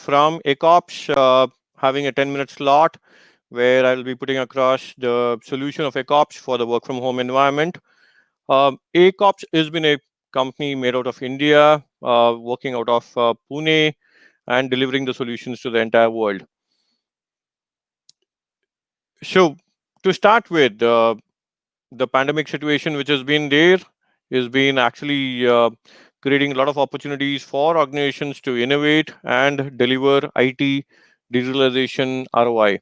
from Accops, having a 10-minute slot where I'll be putting across the solution of Accops for the work from home environment. Accops has been a company made out of India, working out of Pune and delivering the solutions to the entire world. So, to start with, the pandemic situation which has been there has been actually creating a lot of opportunities for organizations to innovate and deliver IT digitalization ROI.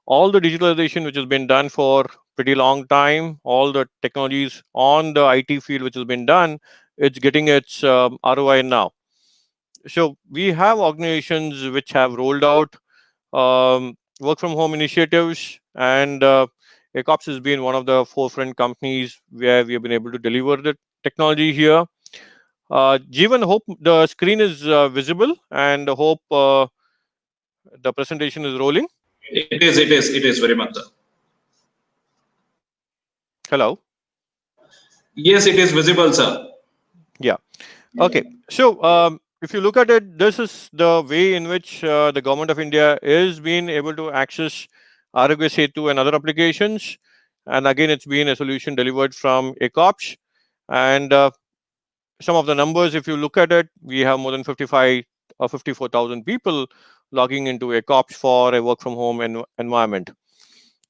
All the digitalization which has been done for pretty long time, all the technologies on the IT field which has been done, it's getting its ROI now. So we have organizations which have rolled out work from home initiatives, and Accops has been one of the forefront companies where we have been able to deliver the technology here. Jeevan, hope the screen is visible, and hope the presentation is rolling. It is very much, sir. Hello. Yes, it is visible, sir. Yeah. Okay. So if you look at it, this is the way in which the government of India is being able to access Arogya Setu and other applications. And again, it's been a solution delivered from Accops. And some of the numbers, if you look at it, we have more than 55 or 54,000 people logging into Accops for a work from home environment.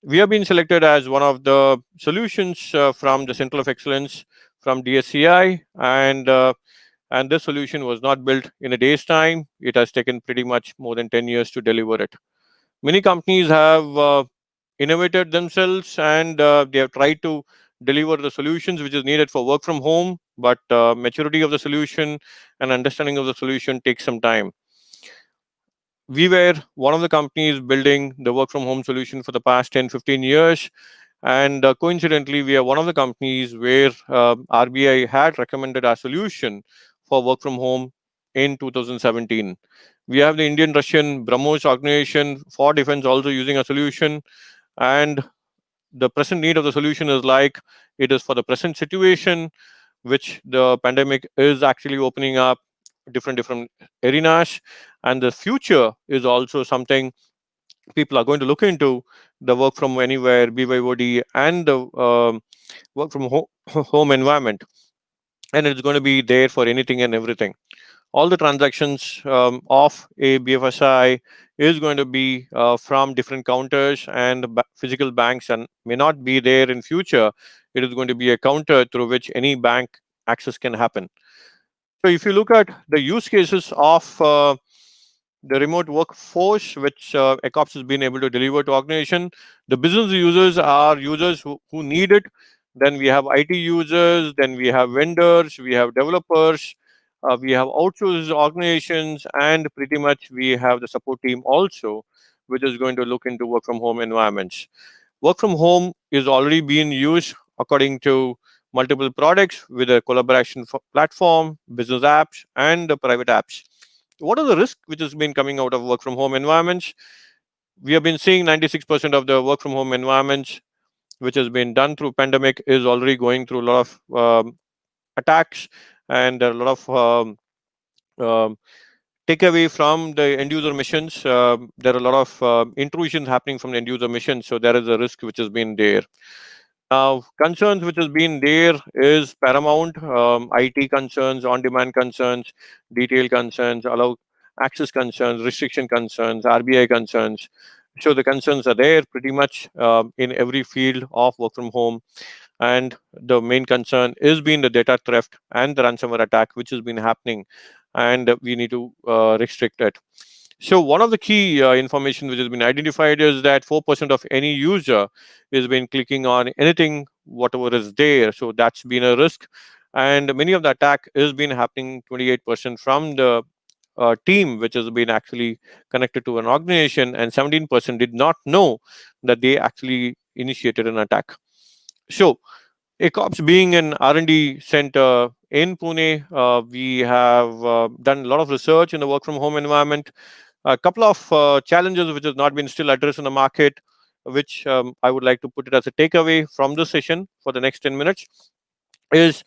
We have been selected as one of the solutions from the Center of Excellence from DSCI, and this solution was not built in a day's time. It has taken pretty much more than 10 years to deliver it. Many companies have innovated themselves, and they have tried to deliver the solutions which is needed for work from home, but maturity of the solution and understanding of the solution takes some time. We were one of the companies building the work from home solution for the past 10-15 years, and coincidentally we are one of the companies where RBI had recommended our solution for work from home in 2017. We have the Indian Russian BrahMos organization for defense also using a solution, and the present need of the solution is like it is for the present situation which the pandemic is actually opening up different arenas, and the future is also something people are going to look into, the work from anywhere BYOD and the work from home environment, and it's going to be there for anything and everything. All the transactions of a BFSI is going to be from different counters and physical banks, and may not be there in future. It is going to be a counter through which any bank access can happen. So if you look at the use cases of the remote workforce which Accops has been able to deliver to organization, the business users are users who need it. Then we have IT users, then we have vendors, we have developers, we have outsourced organizations, and pretty much we have the support team also, which is going to look into work from home environments. Work from home is already being used according to multiple products with a collaboration platform, business apps, and the private apps. What are the risks which has been coming out of work from home environments? We have been seeing 96% of the work from home environments which has been done through pandemic is already going through a lot of attacks, and there are a lot of um, takeaway from the end user missions. There are a lot of intrusions happening from the end user missions, so there is a risk which has been there. Now, concerns which has been there is paramount. IT concerns, on-demand concerns, detail concerns, allow access concerns, restriction concerns, RBI concerns. So the concerns are there pretty much in every field of work from home. And the main concern is being the data theft and the ransomware attack, which has been happening, and we need to restrict it. So one of the key information which has been identified is that 4% of any user has been clicking on anything, whatever is there. So that's been a risk. And many of the attack is been happening 28% from the team, which has been actually connected to an organization, and 17% did not know that they actually initiated an attack. So Accops being an R&D center in Pune, we have done a lot of research in the work from home environment. A couple of challenges which has not been still addressed in the market, which I would like to put it as a takeaway from this session for the next 10 minutes, is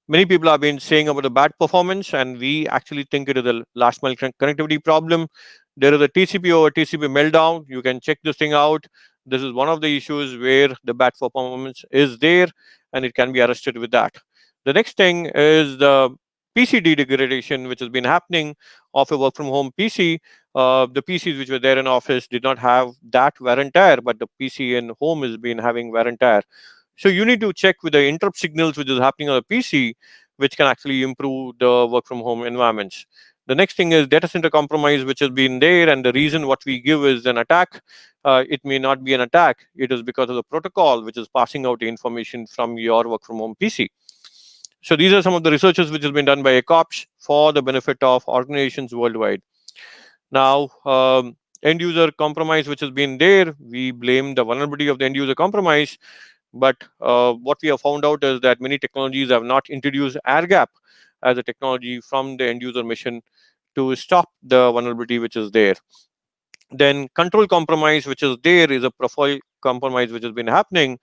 many people have been saying about the bad performance, and we actually think it is a last mile connectivity problem. There is a TCP over TCP meltdown. You can check this thing out. This is one of the issues where the bad performance is there, and it can be arrested with that. The next thing is the PC degradation, which has been happening of a work from home PC. The PCs which were there in office did not have that wear and tear, but the PC in home has been having wear and tear. So you need to check with the interrupt signals which is happening on the PC, which can actually improve the work from home environments. The next thing is data center compromise, which has been there, and the reason what we give is an attack. It may not be an attack. It is because of the protocol which is passing out the information from your work from home PC. So these are some of the researches which has been done by Accops for the benefit of organizations worldwide. Now, end user compromise, which has been there, we blame the vulnerability of the end user compromise. But what we have found out is that many technologies have not introduced air gap as a technology from the end user mission to stop the vulnerability which is there. Then control compromise, which is there, is a profile compromise which has been happening,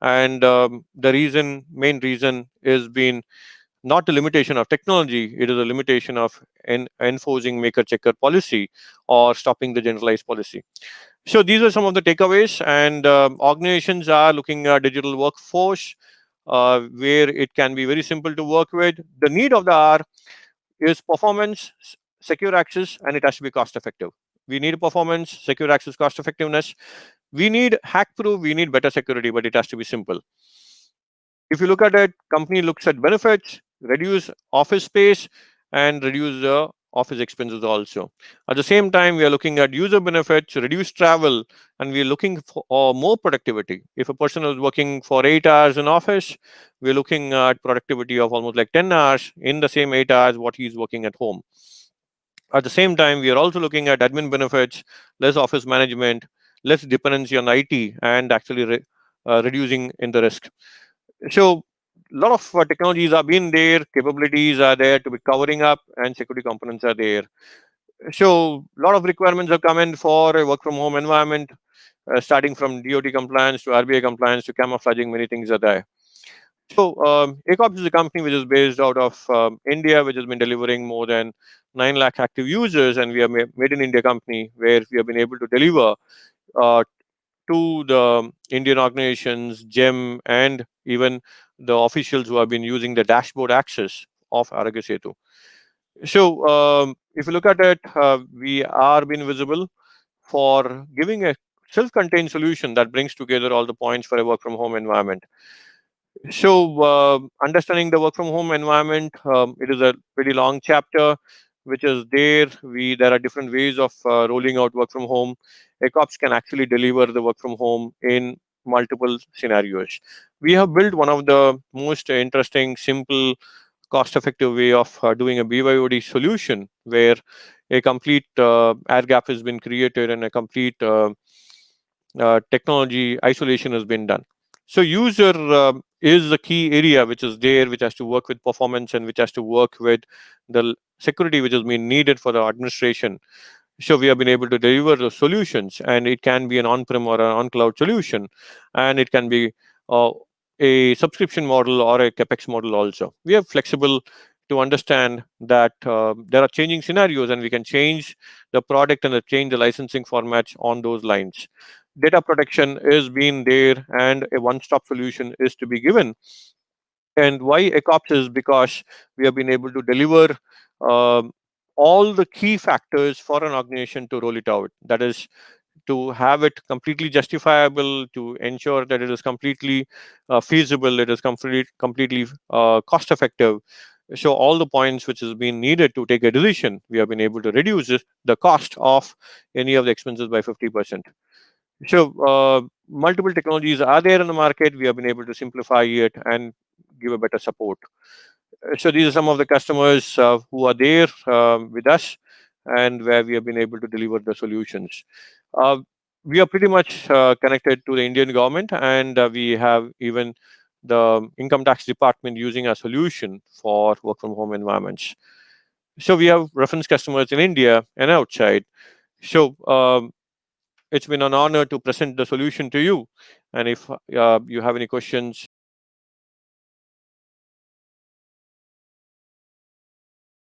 and the main reason is been not a limitation of technology, it is a limitation of enforcing maker checker policy or stopping the generalized policy. So these are some of the takeaways, and organizations are looking at digital workforce where it can be very simple to work with. The need of the hour is performance, secure access, and it has to be cost effective. We need performance, secure access, cost effectiveness. We need hack proof, we need better security, but it has to be simple. If you look at it, company looks at benefits, reduce office space, and reduce the office expenses also. At the same time, we are looking at user benefits, reduce travel, and we are looking for more productivity. If a person is working for 8 hours in office, we're looking at productivity of almost like 10 hours in the same 8 hours what he's working at home. At the same time, we are also looking at admin benefits, less office management, less dependency on IT, and actually reducing in the risk. So a lot of technologies are being there, capabilities are there to be covering up, and security components are there. So a lot of requirements are coming for a work from home environment, starting from DOT compliance to RBI compliance to camouflaging. Many things are there. So Accops is a company which is based out of India, which has been delivering more than 9 lakh active users, and we are made in India company where we have been able to deliver uh, to the Indian organizations, GEM, and even the officials who have been using the dashboard access of Aragya Setu. So, if you look at it, we are being visible for giving a self-contained solution that brings together all the points for a work from home environment. So, understanding the work from home environment, it is a pretty long chapter, which is there. There are different ways of rolling out work from home. Accops can actually deliver the work from home in multiple scenarios. We have built one of the most interesting, simple, cost-effective way of doing a BYOD solution, where a complete air gap has been created and a complete technology isolation has been done. So user is the key area which is there, which has to work with performance and which has to work with the security which has been needed for the administration. So we have been able to deliver the solutions, and it can be an on-prem or an on-cloud solution, and it can be uh, a subscription model or a capex model also. We are flexible to understand that there are changing scenarios, and we can change the product and change the licensing formats on those lines. Data protection is being there, and a one-stop solution is to be given. And why Accops is because we have been able to deliver um, all the key factors for an organization to roll it out. That is, to have it completely justifiable, to ensure that it is completely feasible, it is completely cost effective. So all the points which has been needed to take a decision, we have been able to reduce the cost of any of the expenses by 50%. So multiple technologies are there in the market. We have been able to simplify it and give a better support. So these are some of the customers who are there with us, and where we have been able to deliver the solutions. Uh, we are pretty much connected to the Indian government, and we have even the income tax department using our solution for work from home environments. So we have reference customers in India and outside. So it's been an honor to present the solution to you. And if you have any questions,